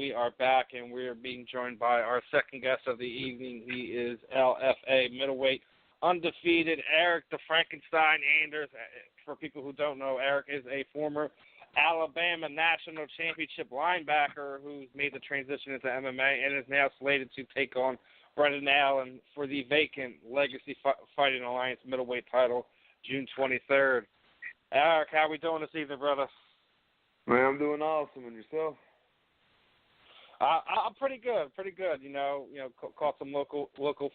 We are back, and we are being joined by our second guest of the evening. He is LFA middleweight undefeated Eryk the Frankenstein Anders. For people who don't know, Eryk is a former Alabama national championship linebacker who's made the transition into MMA and is now slated to take on Brendan Allen for the vacant Legacy Fighting Alliance middleweight title June 23rd. Eryk, how are we doing this evening, brother? Man, I'm doing awesome. And yourself? I'm pretty good. You know, caught some local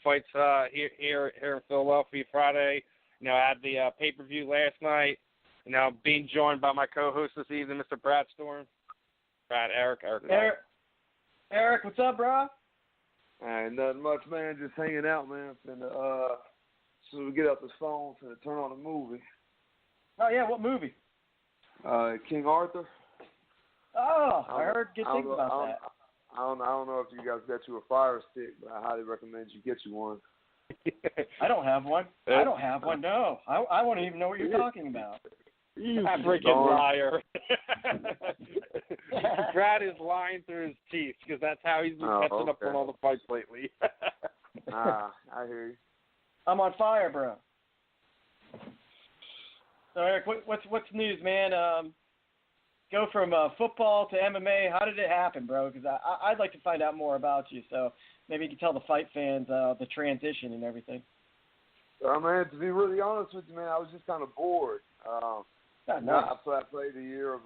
fights here in Philadelphia Friday. You know, I had the pay-per-view last night. You know, being joined by my co-host this evening, Mr. Brad Storm. Brad, Eryk. Eryk, what's up, bro? Nothing much, man. Just hanging out, man. Finna, so we get up this phone, finna turn on a movie. Oh yeah, what movie? King Arthur. Oh, I heard good things about that. I don't know if you guys got you a Fire Stick, but I highly recommend you get you one. I don't have one. No. I won't even know what you're talking about. You freaking liar. Brad is lying through his teeth because that's how he's been catching up on all the fights lately. I hear you. I'm on fire, bro. So, Eryk, what's news, man? Go from football to MMA. How did it happen, bro? Because I'd like to find out more about you. So maybe you can tell the fight fans the transition and everything. Man, to be really honest with you, man, I was just kind of bored. Nice. I played a year of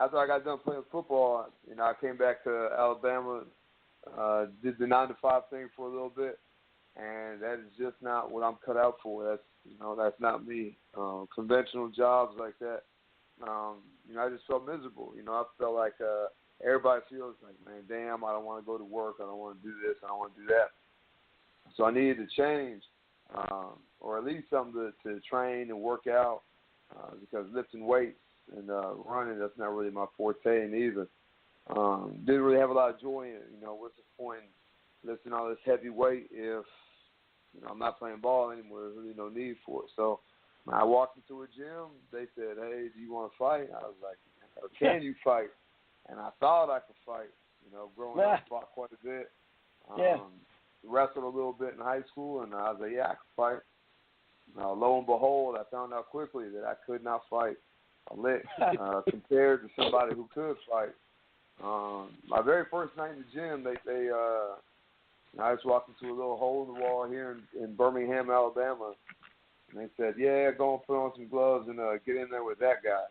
after I got done playing football. You know, I came back to Alabama, did the 9-to-5 thing for a little bit, and that is just not what I'm cut out for. That's not me. Conventional jobs like that. You know, I just felt miserable. You know, I felt like everybody feels like, man, damn, I don't want to go to work. I don't want to do this. I don't want to do that. So I needed to change, or at least something to train and work out, because lifting weights and running, that's not really my forte either. Didn't really have a lot of joy in it. You know, what's the point in lifting all this heavy weight if, you know, I'm not playing ball anymore? There's really no need for it. So when I walked into a gym, they said, hey, do you want to fight? I was like, can you fight? And I thought I could fight. You know, growing up, I fought quite a bit. Wrestled a little bit in high school, and I was like, yeah, I could fight. Lo and behold, I found out quickly that I could not fight a lick compared to somebody who could fight. My very first night in the gym, I just walked into a little hole in the wall here in Birmingham, Alabama, and they said, yeah, go and put on some gloves and get in there with that guy.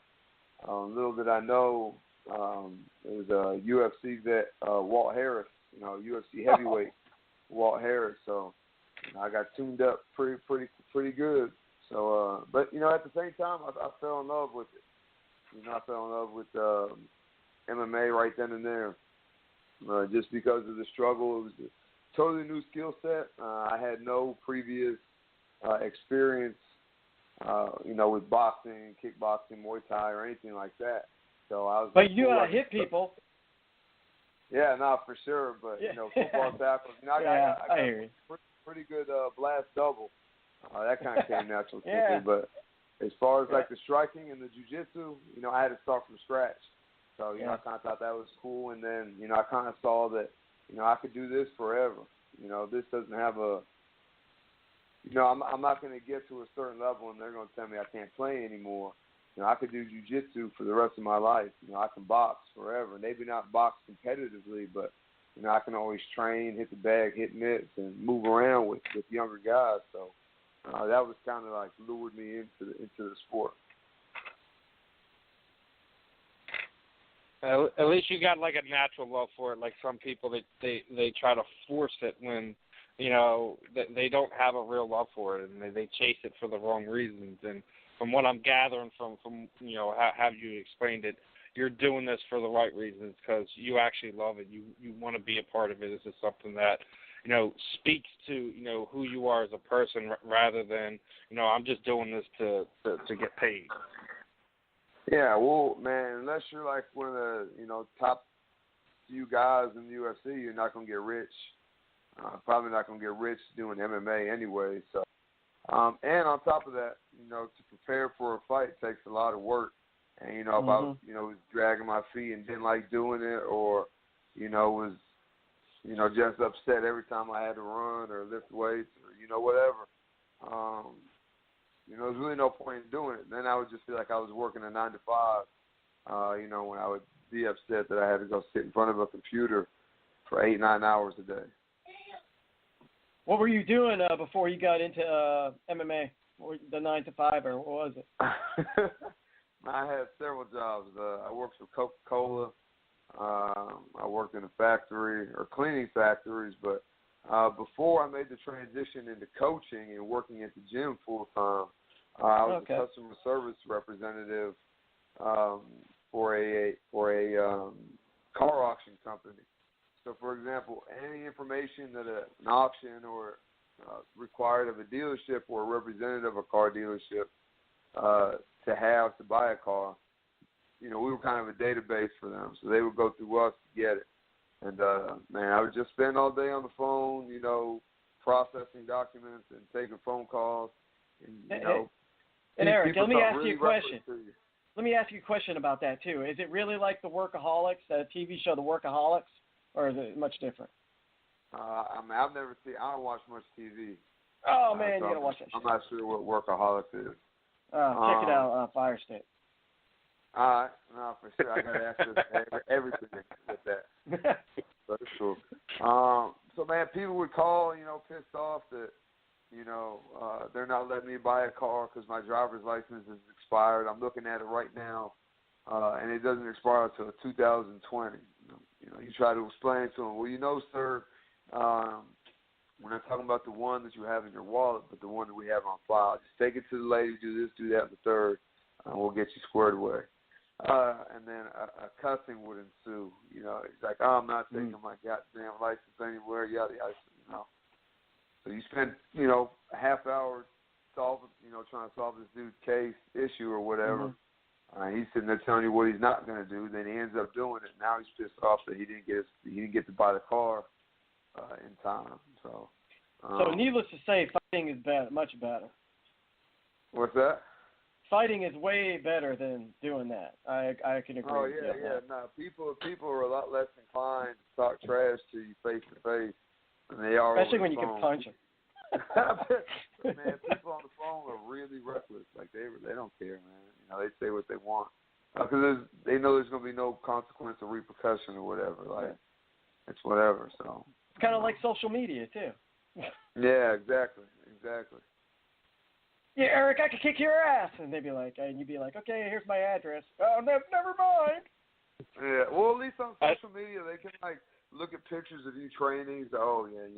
Little did I know, it was a UFC vet, Walt Harris, you know, UFC heavyweight, Walt Harris. So I got tuned up pretty good. So, but you know, at the same time, I fell in love with it. You know, I fell in love with MMA right then and there, just because of the struggle. It was a totally new skill set. I had no previous experience, you know, with boxing, kickboxing, Muay Thai, or anything like that. So I was. But you know how to hit people. Yeah, no, for sure. But you know, football tackles. You know, I got hear you. Pretty good blast double. That kind of came natural to me. But as far as like the striking and the jiu-jitsu, you know, I had to start from scratch. So you know, I kind of thought that was cool. And then you know, I kind of saw that, you know, I could do this forever. You know, this doesn't have a. You know, I'm not going to get to a certain level and they're going to tell me I can't play anymore. You know, I could do jiu-jitsu for the rest of my life. You know, I can box forever. Maybe not box competitively, but, you know, I can always train, hit the bag, hit mitts, and move around with younger guys. So that was kind of like lured me into the sport. At least you got like a natural love for it. Like some people, they try to force it when, you know, they don't have a real love for it, and they chase it for the wrong reasons. And from what I'm gathering from you know, how you explained it, you're doing this for the right reasons because you actually love it. You want to be a part of it. This is something that, you know, speaks to, you know, who you are as a person rather than, you know, I'm just doing this to get paid. Yeah, well, man, unless you're like one of the, you know, top few guys in the UFC, you're not going to get rich. Probably not going to get rich doing MMA anyway. So, and on top of that, you know, to prepare for a fight takes a lot of work. And, you know, if I was, you know, was dragging my feet and didn't like doing it, or, was, just upset every time I had to run or lift weights or, whatever. There's really no point in doing it. Then I would just feel like I was working a 9 to 5, when I would be upset that I had to go sit in front of a computer for 8-9 hours a day. What were you doing before you got into MMA? Or the 9 to 5, or what was it? I had several jobs. I worked for Coca-Cola. I worked in a factory or cleaning factories, but before I made the transition into coaching and working at the gym full time, I was a customer service representative for a car auction company. So, for example, any information that an auction or required of a dealership or a representative of a car dealership to have to buy a car, we were kind of a database for them. So they would go through us to get it. And, I would just spend all day on the phone, processing documents and taking phone calls. And Eryk, let me ask you a question. Let me ask you a question about that, too. Is it really like The Workaholics, the TV show The Workaholics, or is it much different? I've never seen. I don't watch much TV. Oh man, so you gotta watch that. I'm not sure what Workaholics is. Check it out, Fire Stick. All right, no, for sure. I got access to everything with that. For sure. So man, people would call, pissed off that, they're not letting me buy a car because my driver's license is expired. I'm looking at it right now, and it doesn't expire until 2020. You try to explain to them, well, sir, we're not talking about the one that you have in your wallet, but the one that we have on file. Just take it to the lady, do this, do that, and the third, and we'll get you squared away. And then a cussing would ensue. He's like, oh, I'm not taking my goddamn license anywhere, yada, yada, So you spend, a half hour trying to solve this dude's case, issue, or whatever. He's sitting there telling you what he's not going to do. Then he ends up doing it. Now he's pissed off that he didn't get to buy the car in time. So needless to say, fighting is much better. What's that? Fighting is way better than doing that. I can agree. Oh with you on that. No. People are a lot less inclined to talk trash to you face to face than they are. Especially when you can punch them. Man, people on the phone are really reckless. Like they don't care, man. They say what they want because they know there's going to be no consequence or repercussion or whatever. Like it's whatever. So it's kind of like social media too. Yeah, exactly. Yeah, Eryk, I could kick your ass, and they'd be like, and you'd be like, okay, here's my address. Oh, never mind. Yeah, well, at least on social media they can look at pictures of you training. Oh yeah,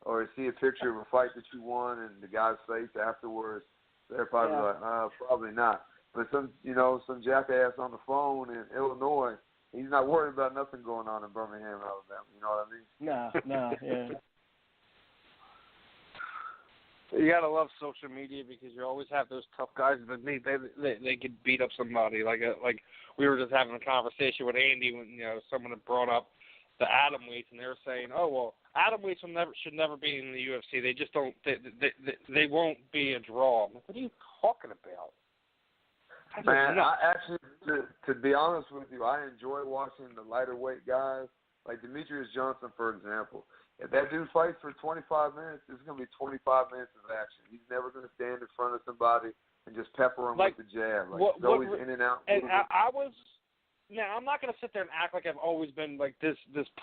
or see a picture of a fight that you won and the guy's face afterwards. They're probably like, probably not. But some jackass on the phone in Illinois, he's not worried about nothing going on in Birmingham, Alabama. You know what I mean? No, yeah. You gotta love social media because you always have those tough guys that they could beat up somebody. Like we were just having a conversation with Andy when someone had brought up the atom weights and they were saying, oh well, atom weights should never be in the UFC. They just don't. They won't be a draw. I'm like, what are you talking about? Man, I actually, to be honest with you, I enjoy watching the lighter weight guys like Demetrius Johnson, for example. If that dude fights for 25 minutes, it's going to be 25 minutes of action. He's never going to stand in front of somebody and just pepper him with the jab. He's always in and out. And now, I'm not going to sit there and act like I've always been like this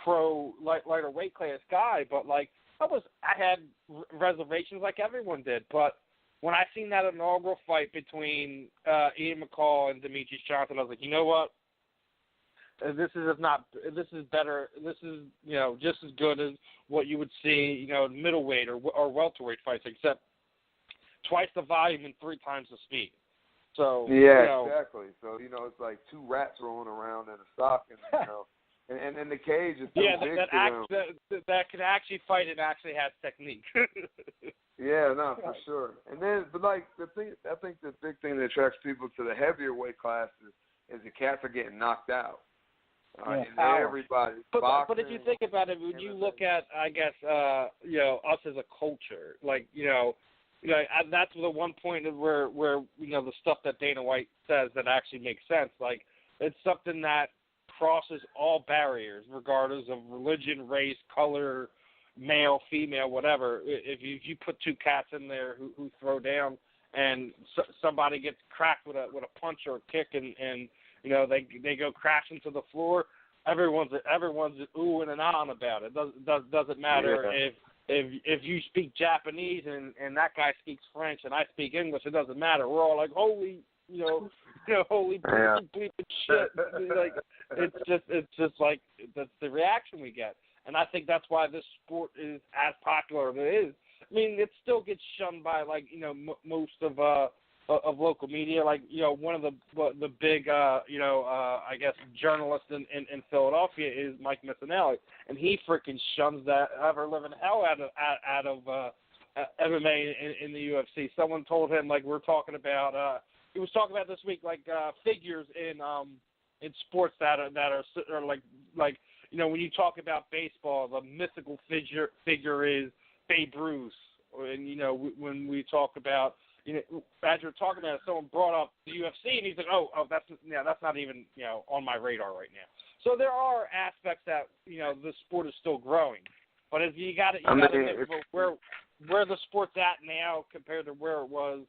pro lighter weight class guy, but I had reservations like everyone did. But when I seen that inaugural fight between Ian McCall and Demetrius Johnson, I was like, you know what? This is better. This is just as good as what you would see middleweight or welterweight fights, except twice the volume and 3 times the speed. So exactly. So it's like 2 rats rolling around in a sock, and and the cage is so big that can actually fight and actually has technique. Yeah, no, for sure. And then, but I think the big thing that attracts people to the heavier weight classes is the cats are getting knocked out. And everybody. But if you think about it, would you look at, I guess, us as a culture, that's the one point where the stuff that Dana White says that actually makes sense. Like, it's something that crosses all barriers, regardless of religion, race, color, male, female, whatever. If you put two cats in there who throw down, and somebody gets cracked with a punch or a kick, and they go crashing to the floor, everyone's oohing and ahhing about it. Doesn't matter if you speak Japanese and that guy speaks French and I speak English. It doesn't matter. We're all like, holy, holy bleeping shit. Like it's just like that's the reaction we get, and I think that's why this sport is as popular as it is. I mean, it still gets shunned by most of local media. Like one of the big I guess journalists in Philadelphia is Mike Missinelli, and he freaking shuns that ever living hell out of MMA in the UFC. Someone told him, like, we're talking about he was talking about this week, like figures in sports that are like when you talk about baseball, the mythical figure is Babe Ruth, and when we talk about as you're talking about it, someone brought up the UFC, and he's like, oh, that's not even on my radar right now. So there are aspects that the sport is still growing, but as you got to where the sport's at now compared to where it was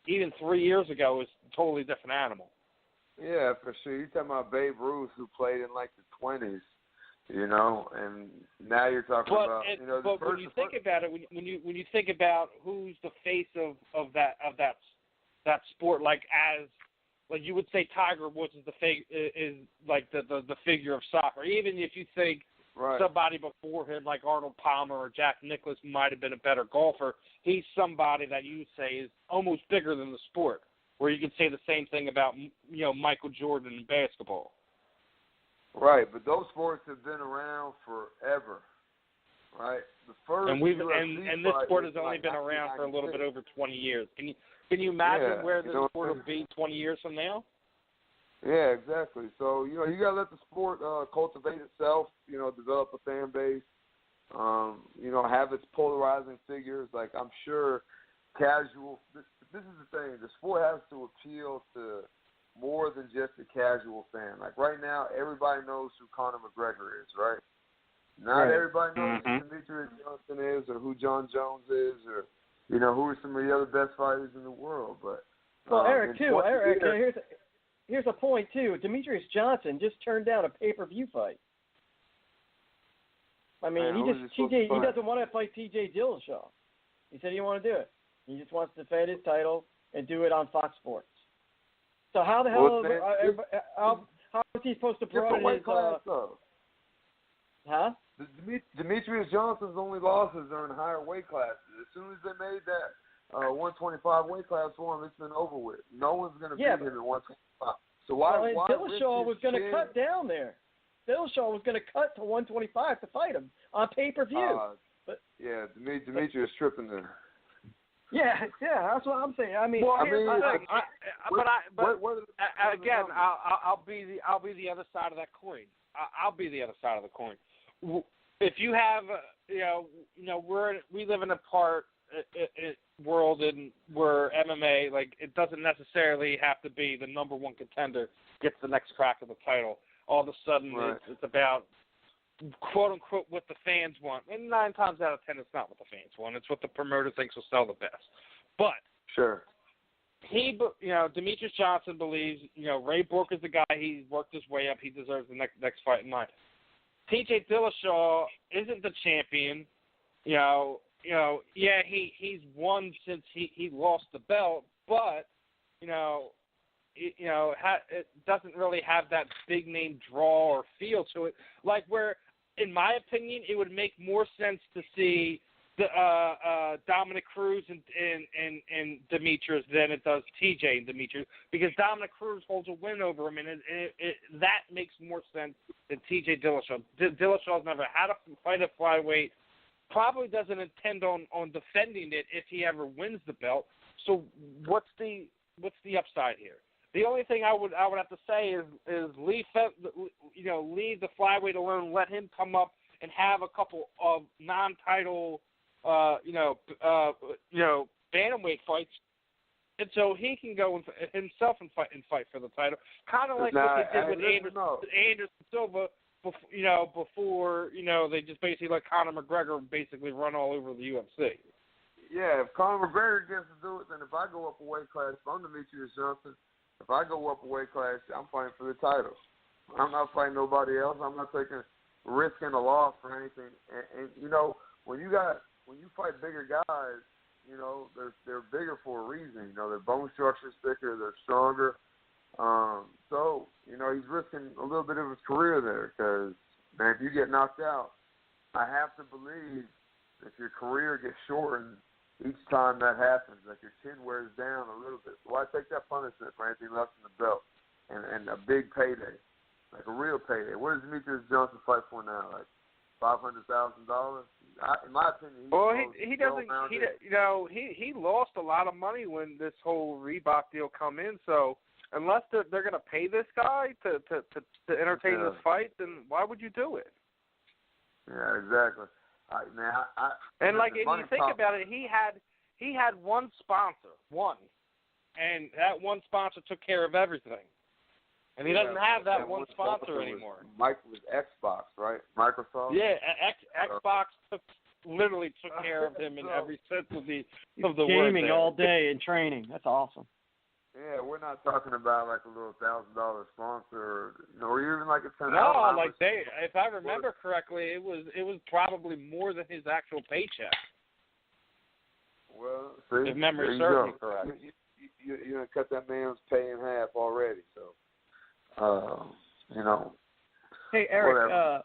even 3 years ago is a totally different animal. Yeah, for sure. You're talking about Babe Ruth, who played in like the 20s, and now you're talking about But when you think about it, when you think about who's the face of that sport, like you would say Tiger Woods is like the figure of soccer. Even if you think somebody before him, like Arnold Palmer or Jack Nicklaus, might have been a better golfer, he's somebody that you would say is almost bigger than the sport. Where you could say the same thing about Michael Jordan in basketball. Right, but those sports have been around forever, right? The first and this sport has only been around for a little bit over 20 years. Can you imagine where this sport will be 20 years from now? Yeah, exactly. So you gotta let the sport cultivate itself. Develop a fan base. Have its polarizing figures. Like I'm sure, casual. This is the thing. The sport has to appeal to more than just a casual fan. Like right now, everybody knows who Conor McGregor is, right? Not everybody knows who Demetrius Johnson is, or who John Jones is, or who are some of the other best fighters in the world. But Eryk, here's a point too. Demetrius Johnson just turned down a pay-per-view fight. I mean, he doesn't want to fight T.J. Dillashaw. He said he didn't want to do it. He just wants to defend his title and do it on Fox Sports. So how the hell how is he supposed to broaden his Demetrius Johnson's only losses are in higher weight classes. As soon as they made that 125 weight class for him, it's been over with. No one's going to beat him at 125. So why Dillashaw was going to cut down there. Dillashaw was going to cut to 125 to fight him on pay-per-view. Demetrius tripping there. Yeah, that's what I'm saying. I mean, again, I'll be the other side of that coin. I'll be the other side of the coin. If you have, we live in a world where MMA, like, it doesn't necessarily have to be the number one contender gets the next crack of the title. All of a sudden, it's about quote unquote what the fans want, and 9 times out of 10 it's not what the fans want. It's what the promoter thinks will sell the best. But Demetrius Johnson believes Ray Bork is the guy. He's worked his way up. He deserves the next fight in line. T.J. Dillashaw isn't the champion. He's won since he lost the belt, but it doesn't really have that big name draw or feel to it. Like where, in my opinion, it would make more sense to see the Dominic Cruz and Demetrius than it does TJ and Demetrius, because Dominic Cruz holds a win over him, and that makes more sense than TJ Dillashaw. Dillashaw's never had a fight at flyweight. Probably doesn't intend on defending it if he ever wins the belt. So what's the upside here? The only thing I would have to say is leave the flyweight alone. Let him come up and have a couple of non-title bantamweight fights, and so he can go himself and fight for the title, kind of like what they did with Anders Silva. Before they just basically let Conor McGregor basically run all over the UFC. Yeah, if Conor McGregor gets to do it, then if I go up a weight class, if I'm Demetrius Johnson, if I go up a weight class, I'm fighting for the title. I'm not fighting nobody else. I'm not taking risking a loss for anything. And when you fight bigger guys, they're bigger for a reason. Their bone structure's thicker, they're stronger. So he's risking a little bit of his career there because, man, if you get knocked out, I have to believe if your career gets shortened each time that happens, like your chin wears down a little bit. So why take that punishment for anything less than the belt and a big payday, like a real payday? What does Demetrius Johnson fight for now? Like $500,000? In my opinion, he doesn't. He lost a lot of money when this whole Reebok deal come in. So unless they're going to pay this guy to entertain this fight, then why would you do it? Yeah, exactly. And you think about it, he had one sponsor, and that one sponsor took care of everything. And he doesn't have that one sponsor anymore. Mike was Xbox, right? Microsoft. Yeah, Xbox literally took care of him in every sense of the word. Gaming all day and training. That's awesome. Yeah, we're not talking about like a little $1,000 sponsor, or even like a $10. No, if I remember correctly, it was probably more than his actual paycheck. Well, see, if memory serves me correct. You're gonna cut that man's pay in half already, so Hey, Eryk,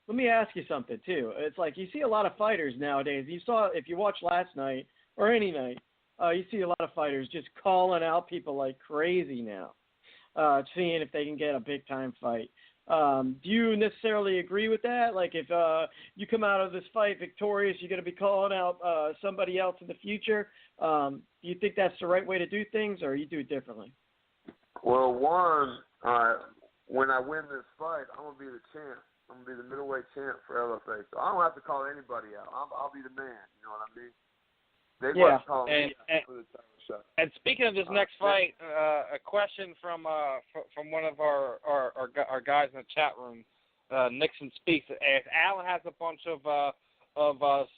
let me ask you something too. It's like you see a lot of fighters nowadays. You saw if you watched last night or any night. You see a lot of fighters just calling out people like crazy now, seeing if they can get a big-time fight. Do you necessarily agree with that? Like if you come out of this fight victorious, you're going to be calling out somebody else in the future. Do you think that's the right way to do things, or you do it differently? Well, when I win this fight, I'm going to be the champ. I'm going to be the middleweight champ for LFA. So I don't have to call anybody out. I'll be the man. You know what I mean? And speaking of this next fight, a question from one of our guys in the chat room, Nixon Speaks. If Alan has a bunch of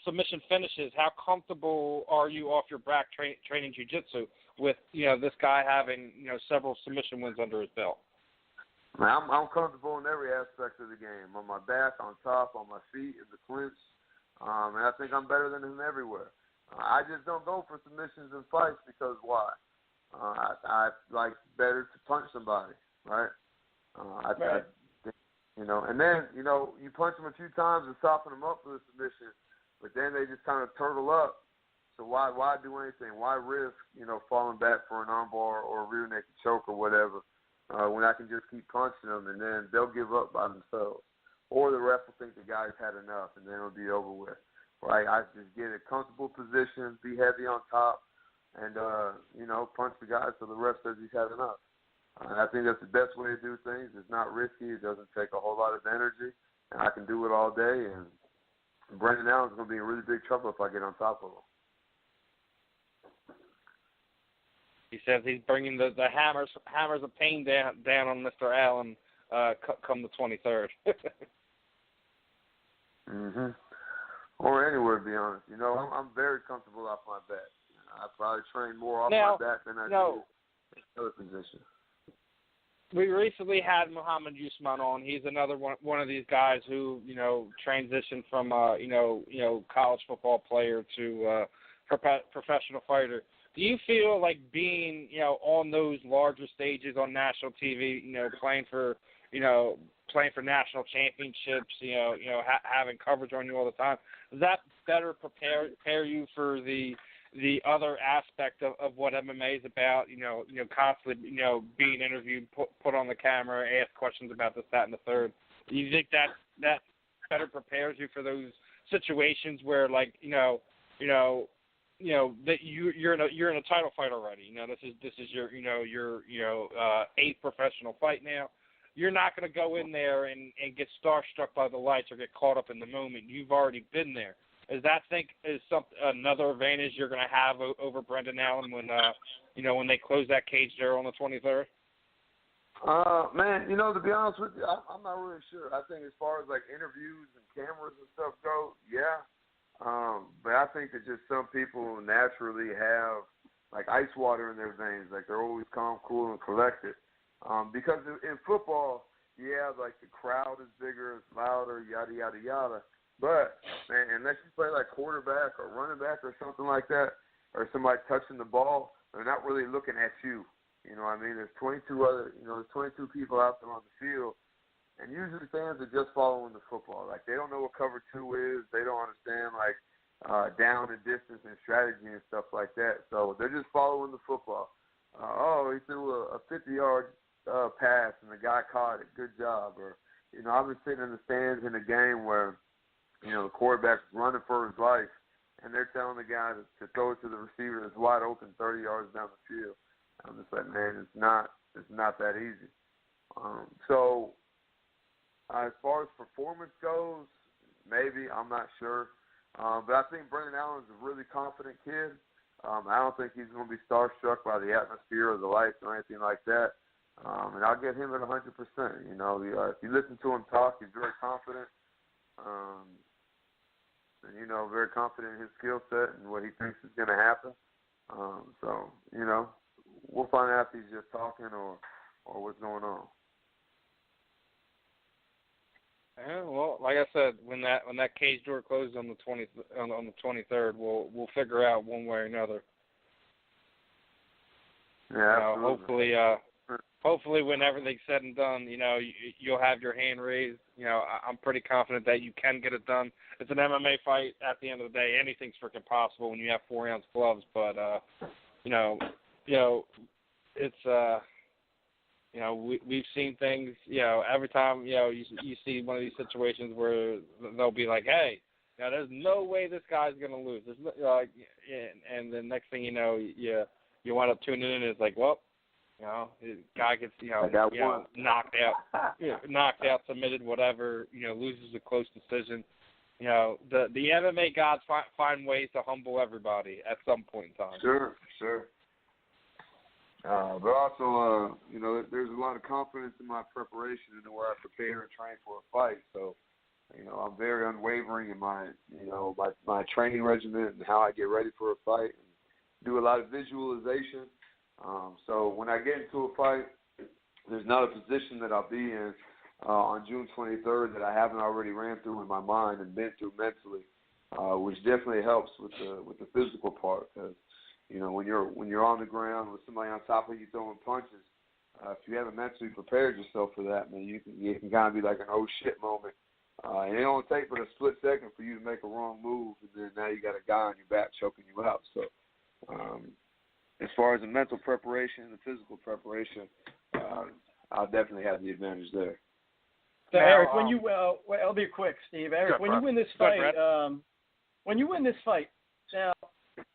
submission finishes, how comfortable are you off your back training jiu-jitsu with this guy having several submission wins under his belt? I'm comfortable in every aspect of the game. On my back, on top, on my feet, in the clinch, and I think I'm better than him everywhere. I just don't go for submissions in fights because why? I like better to punch somebody, right? Right. And then you punch them a few times and soften them up for the submission, but then they just kind of turtle up. So why do anything? Why risk falling back for an armbar or a rear naked choke or whatever when I can just keep punching them and then they'll give up by themselves, or the ref will think the guy's had enough and then it'll be over with. Right, I just get a comfortable position, be heavy on top, and punch the guy so the ref says he's had enough. And I think that's the best way to do things. It's not risky. It doesn't take a whole lot of energy, and I can do it all day. And Brendan Allen's going to be in really big trouble if I get on top of him. He says he's bringing the hammers of pain down on Mr. Allen come the 23rd. Mhm. Or anywhere, to be honest. I'm very comfortable off my back. I probably train more off my back than I do in other positions. We recently had Muhammad Usman on. He's another one of these guys who transitioned from college football player to professional fighter. Do you feel like being on those larger stages on national TV, playing for national championships, having coverage on you all the time, does that better prepare you for the other aspect of what MMA is about? Constantly, being interviewed, put on the camera, ask questions about this, that, and the third. Do you think that better prepares you for those situations where, that you're in a title fight already? This is your 8th professional fight now. You're not going to go in there and get starstruck by the lights or get caught up in the moment. You've already been there. is another advantage you're going to have over Brendan Allen when when they close that cage door on the 23rd? Man, to be honest with you, I'm not really sure. I think as far as like interviews and cameras and stuff go, yeah. But I think that just some people naturally have like ice water in their veins, like they're always calm, cool, and collected. Because in football, yeah, like the crowd is bigger, it's louder, yada yada yada. But man, unless you play like quarterback or running back or something like that, or somebody touching the ball, they're not really looking at you. You know what I mean? There's 22 people out there on the field, and usually fans are just following the football. Like they don't know what cover 2 is. They don't understand like down and distance and strategy and stuff like that. So they're just following the football. He threw a 50-yard pass and the guy caught it. Good job. Or I've been sitting in the stands in a game where the quarterback's running for his life, and they're telling the guy to throw it to the receiver that's wide open 30 yards down the field. I'm just like, man, it's not that easy. So as far as performance goes, maybe, I'm not sure. But I think Brendan Allen's a really confident kid. I don't think he's going to be starstruck by the atmosphere or the lights or anything like that. And I'll get him at 100%. If you listen to him talk, he's very confident. And, very confident in his skill set and what he thinks is going to happen. We'll find out if he's just talking or what's going on. Yeah, well, like I said, when that cage door closes on the 23rd, we'll figure out one way or another. Yeah, hopefully when everything's said and done, you'll have your hand raised. I'm pretty confident that you can get it done. It's an MMA fight. At the end of the day, anything's freaking possible when you have 4-ounce gloves. But it's we've seen things. Every time you see one of these situations where they'll be like, hey, there's no way this guy's gonna lose. There's and the next thing you know, you wind up tuning in and it's like, well, the guy gets knocked out, submitted, whatever. Loses a close decision. The MMA gods find ways to humble everybody at some point in time. Sure. But also, there's a lot of confidence in my preparation and the way I prepare and train for a fight. So, I'm very unwavering in my training regimen and how I get ready for a fight. And do a lot of visualization. So when I get into a fight, there's not a position that I'll be in on June 23rd that I haven't already ran through in my mind and been through mentally, which definitely helps with the physical part. Because when you're on the ground with somebody on top of you throwing punches, if you haven't mentally prepared yourself for that, man, you can kind of be like an oh shit moment. And it don't take but a split second for you to make a wrong move, and then now you got a guy on your back choking you out. So as far as the mental preparation and the physical preparation, I'll definitely have the advantage there. So Eryk, when you I'll be quick, Steve. Eryk, when you win this fight, now,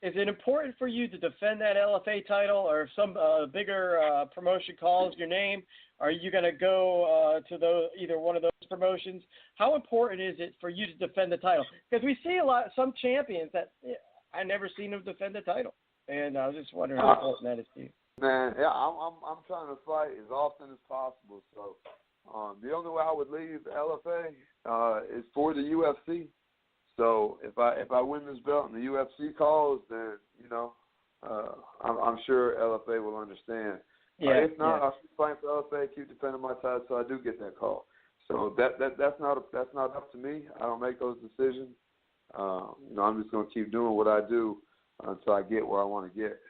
is it important for you to defend that LFA title, or if some bigger promotion calls your name, are you going to go to either one of those promotions? How important is it for you to defend the title? Because we see some champions that I never seen them defend the title, and I was just wondering how important that is to you. Man, yeah, I'm trying to fight as often as possible. So the only way I would leave LFA is for the UFC. So if I win this belt and the UFC calls, then I'm sure LFA will understand. Yeah, if not, I'll keep fighting for LFA, keep defending my title, so I do get that call. So that's not up to me. I don't make those decisions. I'm just gonna keep doing what I do until I get where I want to get.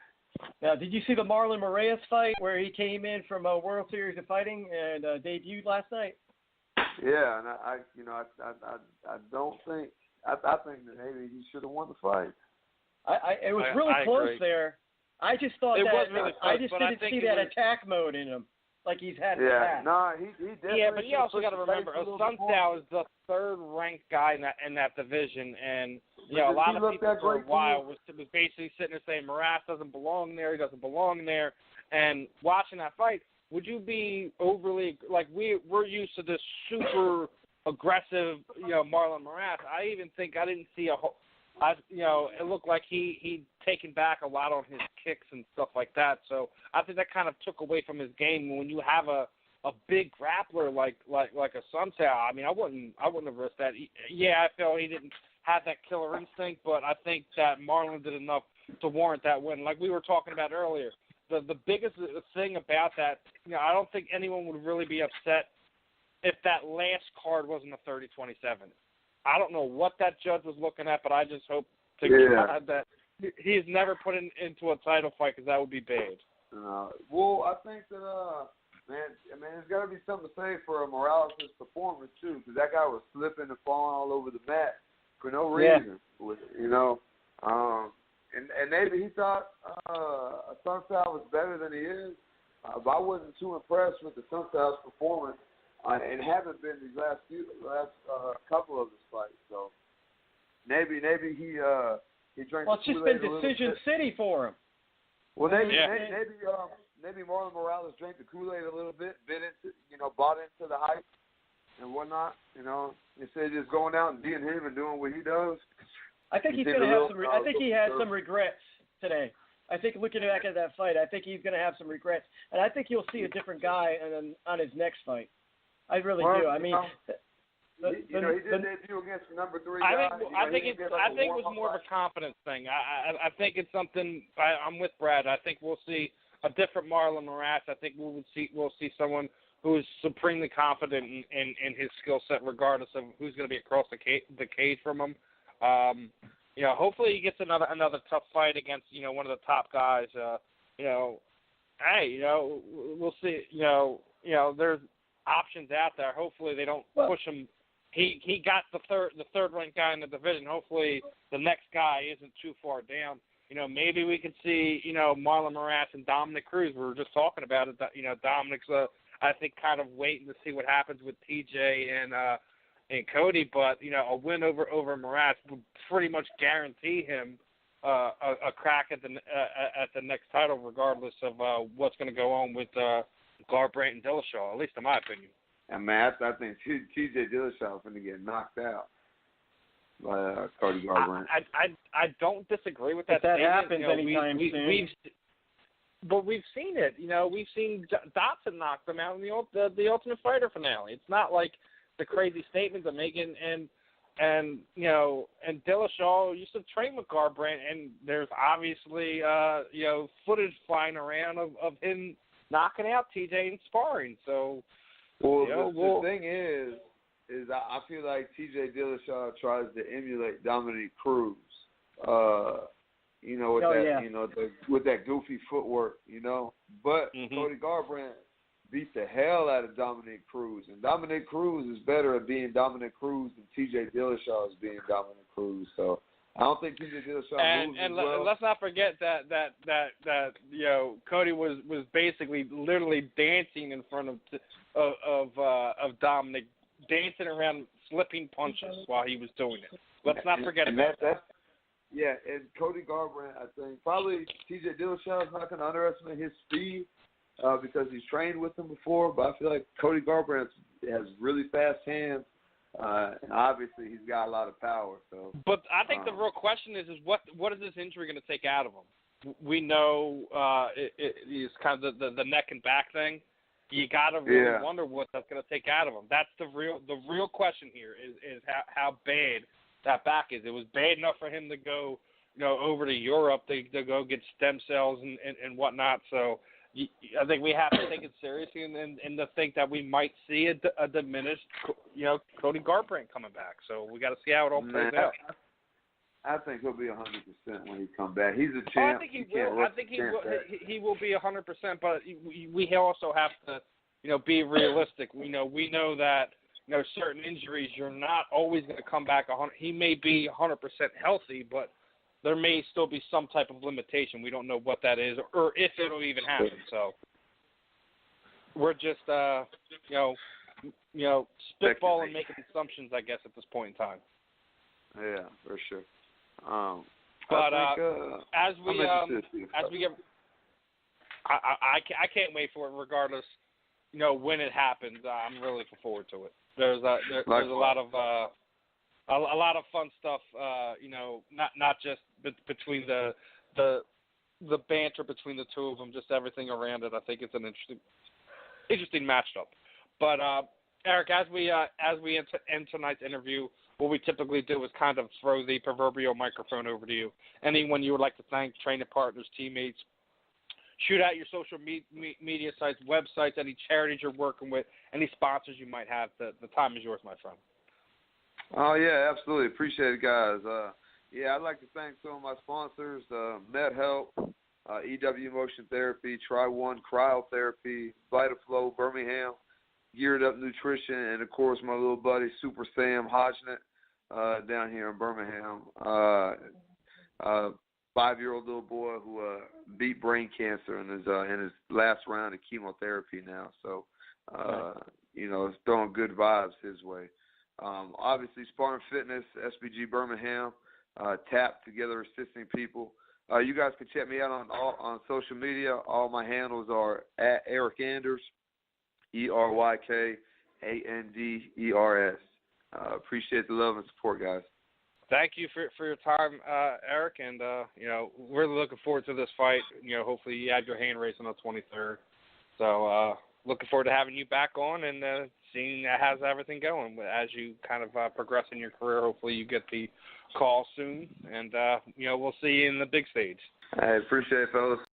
Now, did you see the Marlon Moraes fight where he came in from a World Series of Fighting and debuted last night? Yeah, and I don't think. I think that maybe he should have won the fight. It was really close agree. there. I just thought was really close, I just didn't see that was... attack mode in him like he's had in the Yeah, past. no, he definitely. Yeah, but you also got to remember, Assunção is the third-ranked guy in that division, and a lot of people for a while was basically sitting there saying Moraes doesn't belong there, he doesn't belong there, and watching that fight, would you be overly we're used to this super aggressive, Marlon Moraes? I didn't see it looked like he'd taken back a lot on his kicks and stuff like that. So I think that kind of took away from his game. When you have a big grappler like a Sunsow, I mean, I wouldn't have risked that. Yeah, I felt he didn't have that killer instinct, but I think that Marlon did enough to warrant that win. Like we were talking about earlier, the biggest thing about that, I don't think anyone would really be upset if that last card wasn't a 30-27. I don't know what that judge was looking at, but I just hope to God that he's never put into a title fight, because that would be bad. Well, I think that, there's got to be something to say for Morales' performance, too, because that guy was slipping and falling all over the mat for no reason. And maybe he thought Sunsow was better than he is, but I wasn't too impressed with the Sunsow's performance. And haven't been these last couple of his fights. So maybe he drank. Well, it's just been decision city for him. Well, maybe Marlon Morales drank the Kool-Aid a little bit, bought into the hype and whatnot. Instead of just going out and being him and doing what he does. I think he's going to have some. I think he has some regrets today. I think looking back at that fight, I think he's going to have some regrets, and I think you'll see a different guy on his next fight. I really do. I mean, he did debut against the number 3 guy. I think it was more of a confidence thing. I think it's something. I'm with Brad. I think we'll see a different Marlon Moraes. I think we'll see someone who is supremely confident in his skill set, regardless of who's going to be across the cage from him. Hopefully he gets another tough fight against one of the top guys. We'll see. There's options out there. Hopefully they don't push him. He got the third ranked guy in the division. Hopefully the next guy isn't too far down. Maybe we could see Marlon Moraes and Dominic Cruz. We were just talking about it. Dominic's I think kind of waiting to see what happens with TJ and Cody. But a win over Moraes would pretty much guarantee him a crack at the next title, regardless of what's going to go on with Garbrandt and Dillashaw, at least in my opinion. And I think TJ Dillashaw is going to get knocked out by Cody Garbrandt. I don't disagree with that. If that happens anytime soon. But we've seen it. We've seen Dotson knock them out in the Ultimate Fighter finale. It's not like the crazy statements they're making. And Dillashaw used to train with Garbrandt, and there's obviously footage flying around of him knocking out TJ in sparring. So, the thing is I feel like TJ Dillashaw tries to emulate Dominic Cruz. With that goofy footwork, But Cody Garbrandt beat the hell out of Dominic Cruz, and Dominic Cruz is better at being Dominic Cruz than TJ Dillashaw is being Dominic Cruz. So I don't think TJ Dillashaw moves as well. And let's not forget that Cody was basically literally dancing in front of Dominic, dancing around, slipping punches while he was doing it. Let's not forget about that. Yeah, and Cody Garbrandt, I think probably TJ Dillashaw is not going to underestimate his speed because he's trained with him before. But I feel like Cody Garbrandt has really fast hands. And obviously, he's got a lot of power. So, but I think the real question is what is this injury going to take out of him? We know it's kind of the neck and back thing. You got to really wonder what that's going to take out of him. That's the real question here is how bad that back is. It was bad enough for him to go over to Europe to go get stem cells and whatnot. So I think we have to take it seriously and to think that we might see a diminished, Cody Garbrandt coming back. So we got to see how it all plays out. I think he'll be 100% when he comes back. He's a champ. I think he will. I think he will be 100%. But we also have to, be realistic. We know that certain injuries you're not always going to come back 100. He may be 100% healthy, but there may still be some type of limitation. We don't know what that is or if it'll even happen. So we're just, spitballing, making assumptions, I guess, at this point in time. Yeah, for sure. But as we get, I can't wait for it. Regardless, when it happens, I'm really looking forward to it. There's a lot of a lot of fun stuff. Not just between the banter between the two of them, just everything around it. I think it's an interesting matchup. But Eryk, as we end tonight's interview, what we typically do is kind of throw the proverbial microphone over to you. Anyone you would like to thank, training partners, teammates, shoot out your social media sites, websites, any charities you're working with, any sponsors you might have. The time is yours, my friend. Oh, yeah, absolutely. Appreciate it, guys. I'd like to thank some of my sponsors, MedHelp, EW Motion Therapy, Tri1 Cryotherapy, VitaFlow, Birmingham, Geared Up Nutrition, and, of course, my little buddy, Super Sam Hodgnet, down here in Birmingham. 5-year-old little boy who beat brain cancer in his last round of chemotherapy now. So, it's throwing good vibes his way. Obviously, Spartan Fitness, SBG Birmingham, TAP, Together Assisting People. You guys can check me out on social media. All my handles are at Eryk Anders, ERYKANDERS. Appreciate the love and support, guys. Thank you for your time, Eryk, and really looking forward to this fight. Hopefully you have your hand raised on the 23rd. So looking forward to having you back on and seeing how's everything going as you kind of progress in your career. Hopefully you get the call soon, and we'll see you in the big stage. I appreciate it, fellas.